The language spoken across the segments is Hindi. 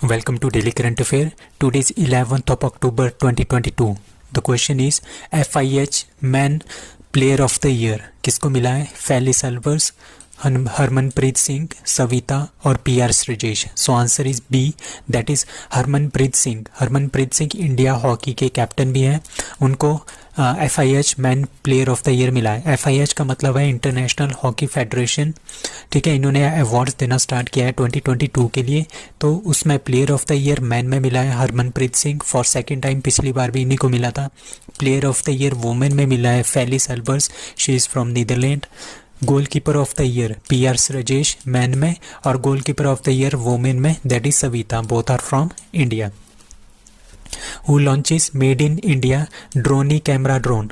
Welcome to Daily Current Affair. Today is 11th of October 2022. The question is FIH Man Player of the Year किसको मिला है? फेलिस एल्वर्स, हरमनप्रीत सिंह, सविता और PR Sreejesh. So answer is B, that is Harmanpreet Singh. Harmanpreet Singh India hockey के कैप्टन भी हैं. उनको FIH man player of the year मिला है. FIH का मतलब है इंटरनेशनल हॉकी फेडरेशन. ठीक है, इन्होंने अवार्ड्स देना स्टार्ट किया है 2022 के लिए. तो उसमें player of the year men में मिला है Harmanpreet Singh for second time. पिछली बार भी इन्हीं को मिला था. Player of the year women में मिला है Felice Albers, she is from Netherland. Goalkeeper of the year PR Sreejesh men में, और goalkeeper of the year women में that is Savita. Both are from India. Who launches made in India Droni camera drone?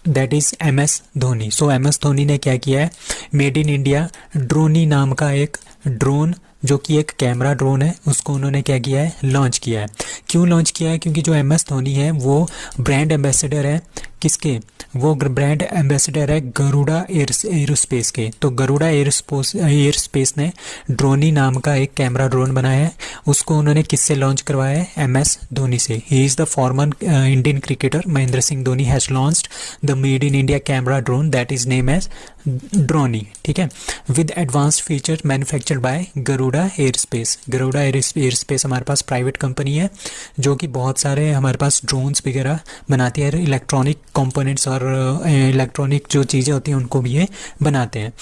That is MS Dhoni. So MS Dhoni ने क्या किया है? मेड इन इंडिया ड्रोनी नाम का एक ड्रोन, जो कि एक कैमरा ड्रोन है, उसको उन्होंने क्या किया है? लॉन्च किया है. क्यों लॉन्च किया है? क्योंकि जो MS धोनी है वो ब्रांड एम्बेसडर है. किसके? वो ब्रांड एम्बेसडर है गरुड़ा एयरोस्पेस के. तो गरुड़ा एयरस्पेस ने ड्रोनी नाम का एक कैमरा ड्रोन बनाया है. उसको उन्होंने किससे लॉन्च करवाया है? MS धोनी से. He is the former Indian cricketer Mahendra Singh Dhoni has launched the made in India camera drone that is name as Droni. ठीक है, with advanced feature manufactured by Garuda airspace. Garuda airspace हमारे पास प्राइवेट कंपनी है जो कि बहुत सारे हमारे पास ड्रोन्स वगैरह बनाती है. इलेक्ट्रॉनिक कंपोनेंट्स और इलेक्ट्रॉनिक जो चीज़ें होती हैं उनको भी ये बनाते हैं.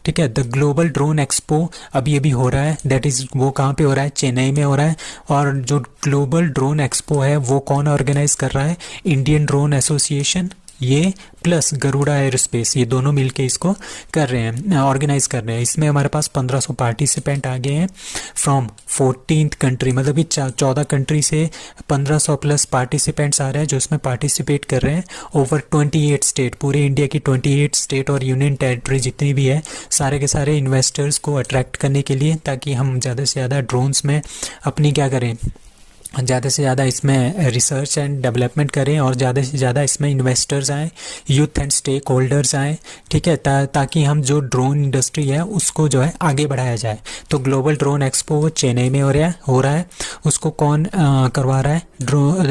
ठीक है, द ग्लोबल ड्रोन एक्सपो अभी हो रहा है. दैट इज़ वो कहाँ पे हो रहा है? चेन्नई में हो रहा है. और जो ग्लोबल ड्रोन एक्सपो है वो कौन ऑर्गेनाइज कर रहा है? इंडियन ड्रोन एसोसिएशन ये प्लस गरुड़ा एयरस्पेस, ये दोनों मिलके इसको कर रहे हैं, ऑर्गेनाइज कर रहे हैं. इसमें हमारे पास 1500 पार्टिसिपेंट आ गए हैं फ्रॉम 14th कंट्री. मतलब कि 14 कंट्री से 1500 प्लस पार्टिसिपेंट्स आ रहे हैं जो इसमें पार्टिसिपेट कर रहे हैं. ओवर 28 स्टेट, पूरे इंडिया की 28 स्टेट और यूनियन टेरिटरी जितनी भी है, सारे के सारे इन्वेस्टर्स को अट्रैक्ट करने के लिए, ताकि हम ज़्यादा से ज़्यादा ड्रोन्स में अपनी क्या करें, ज़्यादा से ज़्यादा इसमें रिसर्च एंड डेवलपमेंट करें और ज़्यादा से ज़्यादा इसमें इन्वेस्टर्स आएँ, यूथ एंड स्टेक होल्डर्स आएँ. ठीक है, ताकि हम जो ड्रोन इंडस्ट्री है उसको जो है आगे बढ़ाया जाए. तो ग्लोबल ड्रोन एक्सपो चेन्नई में हो रहा है. उसको कौन करवा रहा है?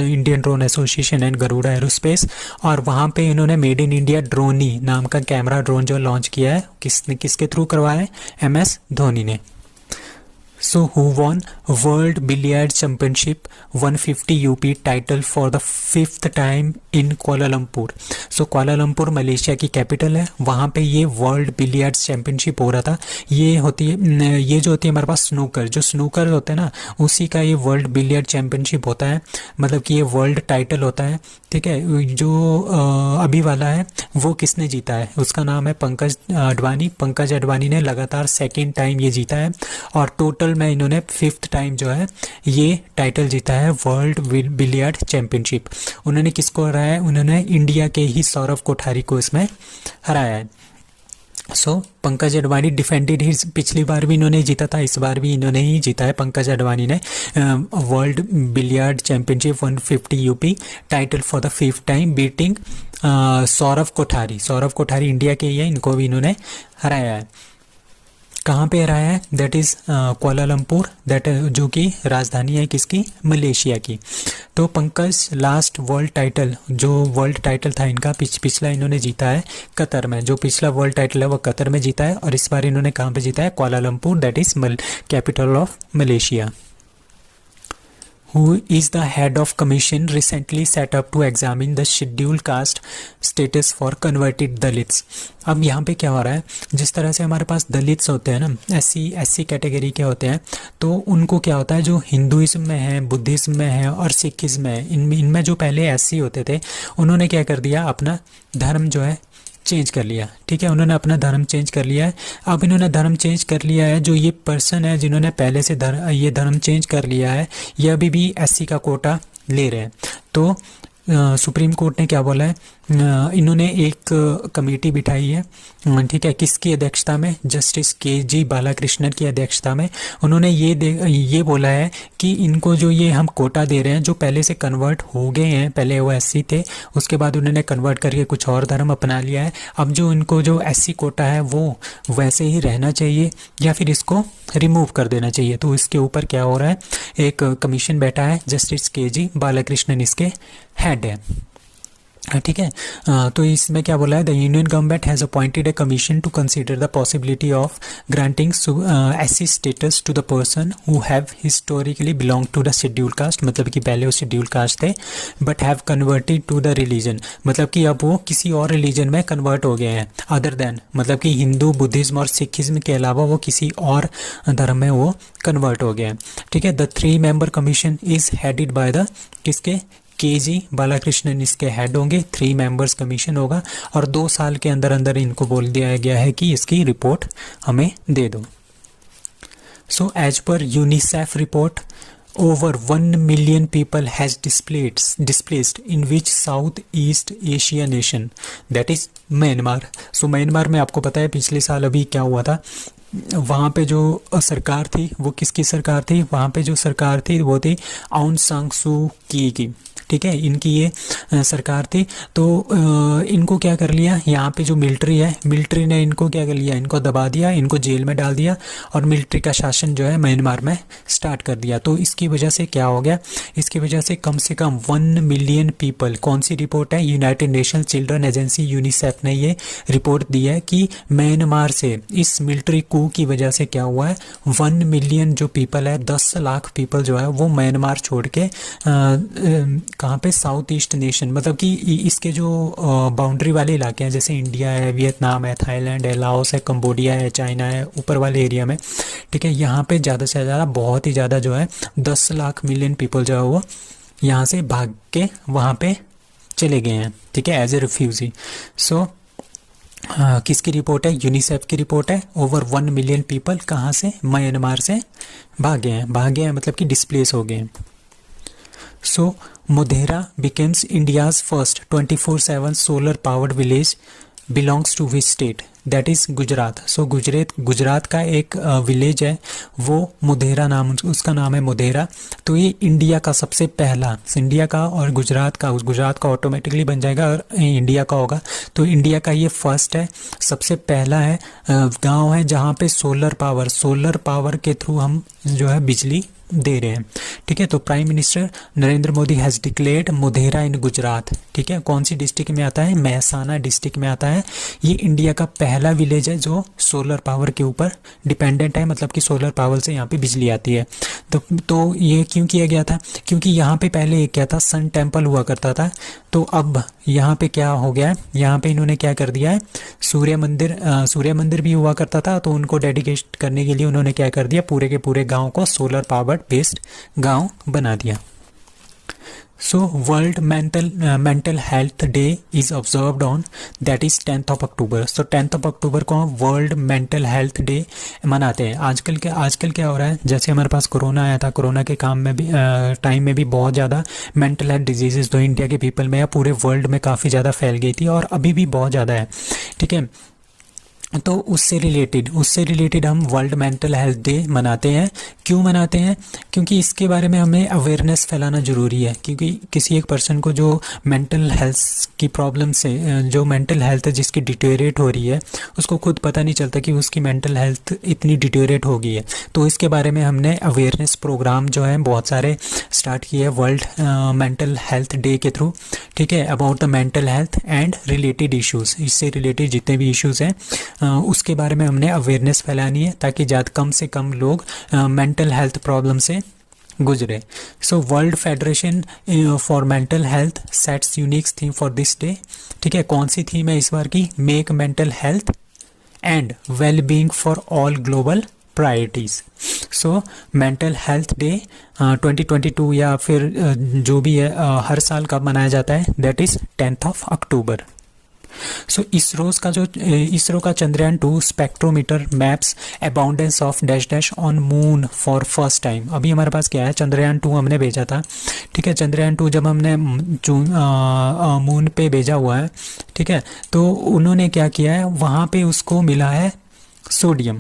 Indian drone association and Garuda aerospace. और वहाँ पे इन्होंने मेड इन इंडिया ड्रोनी नाम का कैमरा ड्रोन जो लॉन्च किया है, किसके थ्रू करवाया है? MS धोनी ने. So who won World Billiard Championship 150 UP title for the 5th time in Kuala Lumpur? So Kuala Lumpur Malaysia की कैपिटल है. वहाँ पे ये वर्ल्ड बिलियर्ड चैम्पियनशिप हो रहा था. ये जो होती है हमारे पास स्नूकर, जो स्नूकर होते हैं ना, उसी का ये वर्ल्ड बिलियर्ड चैम्पियनशिप होता है. मतलब कि ये वर्ल्ड टाइटल होता है. ठीक है, जो अभी वाला है वो किसने जीता है? उसका नाम है पंकज अडवाणी. पंकज अडवाणी ने लगातार सेकेंड टाइम ये जीता है. और टोटल में इन्होंने 5th टाइम जो है ये टाइटल जीता है वर्ल्ड बिलियर्ड चैम्पियनशिप. उन्होंने किसको हराया है? उन्होंने इंडिया के ही सौरव कोठारी को इसमें हराया है. सो पंकज अडवाणी डिफेंडेड हिज. पिछली बार भी इन्होंने जीता था, इस बार भी इन्होंने ही जीता है पंकज अडवाणी ने world billiard championship 150 UP title for the 5th time, beating Saurav Kothari. Saurav Kothari India के ही है, इनको भी इन्होंने हराया है. कहाँ पे रहा है? दैट इज़ कोलालमपुर, दैट जो कि राजधानी है किसकी? मलेशिया की. तो पंकज लास्ट वर्ल्ड टाइटल, जो वर्ल्ड टाइटल था इनका पिछला इन्होंने जीता है कतर में. जो पिछला वर्ल्ड टाइटल है वो कतर में जीता है, और इस बार इन्होंने कहाँ पे जीता है? Kuala Lumpur, that is capital of Malaysia. Who is the head of commission recently set up to examine the scheduled caste status for converted Dalits? अब यहाँ पे क्या हो रहा है? जिस तरह से हमारे पास दलित्स होते हैं ना, SC कैटेगरी के होते हैं, तो उनको क्या होता है, जो हिंदुइज्म में है, बुद्धिज़्म में है और सिखिज़्म में है, इनमें जो पहले SC होते थे उन्होंने क्या कर दिया? अपना धर्म जो है चेंज कर लिया. ठीक है, उन्होंने अपना धर्म चेंज कर लिया है. अब इन्होंने धर्म चेंज कर लिया है, जो ये पर्सन है जिन्होंने पहले से ये धर्म चेंज कर लिया है, ये अभी भी SC का कोटा ले रहे हैं. तो सुप्रीम कोर्ट ने क्या बोला है? इन्होंने एक कमेटी बिठाई है, ठीक है, किसकी अध्यक्षता में, जस्टिस के.जी. बालाकृष्णन की अध्यक्षता में। उन्होंने ये बोला है कि इनको जो ये हम कोटा दे रहे हैं, जो पहले से कन्वर्ट हो गए हैं, पहले वो एससी थे, उसके बाद उन्होंने कन्वर्ट करके कुछ और धर्म अपना लिया है, अब जो इनको जो एससी कोटा है वो वैसे ही रहना चाहिए या फिर इसको रिमूव कर देना चाहिए। तो इसके ऊपर क्या हो रहा है, एक कमीशन बैठा है, जस्टिस के.जी. बालाकृष्णन इसके हेड है, ठीक है। तो इसमें क्या बोला है, the union government has appointed a commission to consider the possibility of granting SC status to the person who have historically belong to the schedule caste, मतलब कि पहले वो शेड्यूल कास्ट थे but have converted to the religion, मतलब कि अब वो किसी और रिलीजन में कन्वर्ट हो गए हैं अदर देन, मतलब कि हिंदू, बुद्धिज्म और सिखिज्म के अलावा वो किसी और धर्म में वो कन्वर्ट हो गए हैं, ठीक है। The 3 member commission is headed by the किसके, के.जी. बालाकृष्णन इसके हेड होंगे, 3 मेंबर्स कमीशन होगा और 2 साल के अंदर अंदर इनको बोल दिया गया है कि इसकी रिपोर्ट हमें दे दो। So as per UNICEF report, over 1 million people has displaced in which South East Asia nation, that is Myanmar. So Myanmar में आपको पता है पिछले साल अभी क्या हुआ था, वहाँ पे जो सरकार थी वो किसकी सरकार थी, वहाँ पे जो सरकार थी वो थी आउंग सान सू की, ठीक है, इनकी ये सरकार थी। तो इनको क्या कर लिया, यहाँ पे जो मिलिट्री है, मिलिट्री ने इनको क्या कर लिया, इनको दबा दिया, इनको जेल में डाल दिया और मिलिट्री का शासन जो है म्यांमार में स्टार्ट कर दिया। तो इसकी वजह से क्या हो गया, इसकी वजह से कम 1 मिलियन पीपल, कौन सी रिपोर्ट है, United nation children agency UNICEF ने ये रिपोर्ट दी है कि म्यांमार से इस मिलिट्री कू की वजह से क्या हुआ है, 1 मिलियन जो पीपल है, 10 लाख पीपल जो है वो म्यांमार छोड़ के कहाँ पे, साउथ ईस्ट नेशन, मतलब कि इसके जो बाउंड्री वाले इलाके हैं, जैसे इंडिया है, वियतनाम है, थाईलैंड है, लाओस है, कंबोडिया है, चाइना है, ऊपर वाले एरिया में, ठीक है, यहाँ पे ज़्यादा से ज़्यादा, बहुत ही ज़्यादा जो है 10 लाख मिलियन पीपल जो है वो यहाँ से भाग के वहाँ पे चले गए हैं, ठीक है, एज ए रिफ्यूजी। सो किसकी रिपोर्ट है, यूनिसेफ की रिपोर्ट है। ओवर 1 मिलियन पीपल कहाँ से, म्यांमार से भागे हैं मतलब कि डिस्प्लेस हो गए हैं। So Modhera becomes India's first 24/7 solar powered village, belongs to which state, that is Gujarat. So Gujarat का एक विलेज है, वो मोधेरा नाम, उसका नाम है मोधेरा। तो ये इंडिया का सबसे पहला, इंडिया का और गुजरात का ऑटोमेटिकली बन जाएगा और इंडिया का होगा, तो इंडिया का ये फर्स्ट है, सबसे पहला है गांव है जहाँ पे सोलर पावर के थ्रू हम जो है बिजली दे रहे हैं, ठीक है। तो prime minister Narendra Modi has declared Modhera in Gujarat, ठीक है, कौन सी डिस्ट्रिक्ट में आता है, महसाना डिस्ट्रिक्ट में आता है। ये इंडिया का पहला विलेज है जो सोलर पावर के ऊपर डिपेंडेंट है, मतलब कि सोलर पावर से यहाँ पे बिजली आती है। तो ये क्यों किया गया था, क्योंकि यहाँ पे पहले एक क्या था, सन टेम्पल हुआ करता था, तो अब यहाँ पे क्या हो गया है, यहाँ पे इन्होंने क्या कर दिया है, सूर्य मंदिर भी हुआ करता था, तो उनको डेडिकेट करने के लिए उन्होंने क्या कर दिया, पूरे के पूरे गांव को सोलर पावर बेस्ड गांव बना दिया। So world mental health day is observed on, that is 10th of October। So 10th of October को हम वर्ल्ड मेंटल हेल्थ डे मनाते हैं। आजकल क्या हो रहा है, जैसे हमारे पास कोरोना आया था, कोरोना के टाइम में भी बहुत ज़्यादा मेंटल हेल्थ डिजीजेज तो इंडिया के पीपल में या पूरे वर्ल्ड में काफ़ी ज़्यादा फैल गई थी और अभी भी बहुत ज़्यादा है, ठीक है। तो उससे रिलेटेड हम वर्ल्ड मेंटल हेल्थ डे मनाते हैं। क्यों मनाते हैं, क्योंकि इसके बारे में हमें अवेयरनेस फैलाना ज़रूरी है, क्योंकि किसी एक पर्सन को जो मेंटल हेल्थ की प्रॉब्लम से, जो मेंटल हेल्थ है जिसकी डिटेरियोरेट हो रही है, उसको खुद पता नहीं चलता कि उसकी मेंटल हेल्थ इतनी डिटेरियोरेट हो गई है। तो इसके बारे में हमने अवेयरनेस प्रोग्राम जो है बहुत सारे स्टार्ट किए हैं वर्ल्ड मेंटल हेल्थ डे के थ्रू, ठीक है, about the mental health and related issues, इससे रिलेटेड जितने भी इश्यूज़ हैं उसके बारे में हमने अवेयरनेस फैलानी है ताकि कम से कम लोग मेंटल हेल्थ प्रॉब्लम से गुजरे। So world federation for mental health sets unique theme for this day, ठीक है, कौन सी थीम है इस बार की, make mental health and well being for all global priorities. So mental health day 2022 या फिर जो भी है हर साल कब मनाया जाता है, that is 10th of October। So ISRO का Chandrayaan 2 spectrometer maps abundance of dash dash on moon for first time. अभी हमारे पास क्या है, चंद्रयान 2 हमने भेजा था, ठीक है। चंद्रयान 2 जब हमने मून पे भेजा हुआ है, ठीक है, तो उन्होंने क्या किया है, वहाँ पे उसको मिला है सोडियम,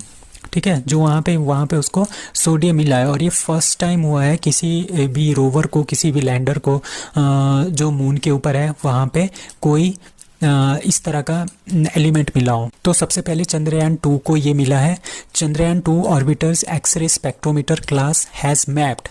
ठीक है, जो वहाँ पे उसको सोडियम मिला है। और ये फर्स्ट टाइम हुआ है किसी भी रोवर को, किसी भी लैंडर को जो मून के ऊपर है वहाँ पे कोई इस तरह का एलिमेंट मिला हो। तो सबसे पहले चंद्रयान 2 को ये मिला है। Chandrayaan 2 orbiter's X ray spectrometer CLASS has mapped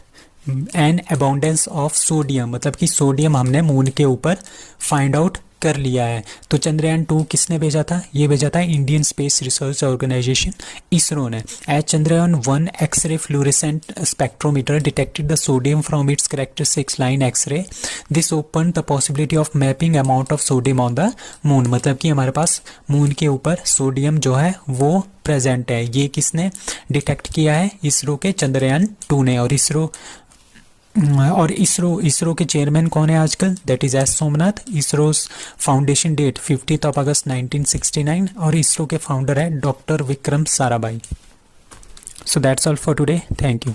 an abundance of sodium, मतलब कि सोडियम हमने मून के ऊपर फाइंड आउट कर लिया है। तो चंद्रयान 2 किसने भेजा था, ये भेजा था Indian space research organisation ISRO ने। As Chandrayaan 1 X ray fluorescent spectrometer detected the sodium from its characteristics line X ray, this open the possibility of mapping amount of sodium on the moon. मतलब कि हमारे पास मून के ऊपर सोडियम जो है वो प्रेजेंट है। ये किसने डिटेक्ट किया है, इसरो के चंद्रयान 2 ने। और इसरो के चेयरमैन कौन है आजकल, that is S Somnath. ISRO's foundation date 50 अगस्त 1969 और इसरो के फाउंडर है doctor Vikram Sarabhai. So that's all for today, thank you.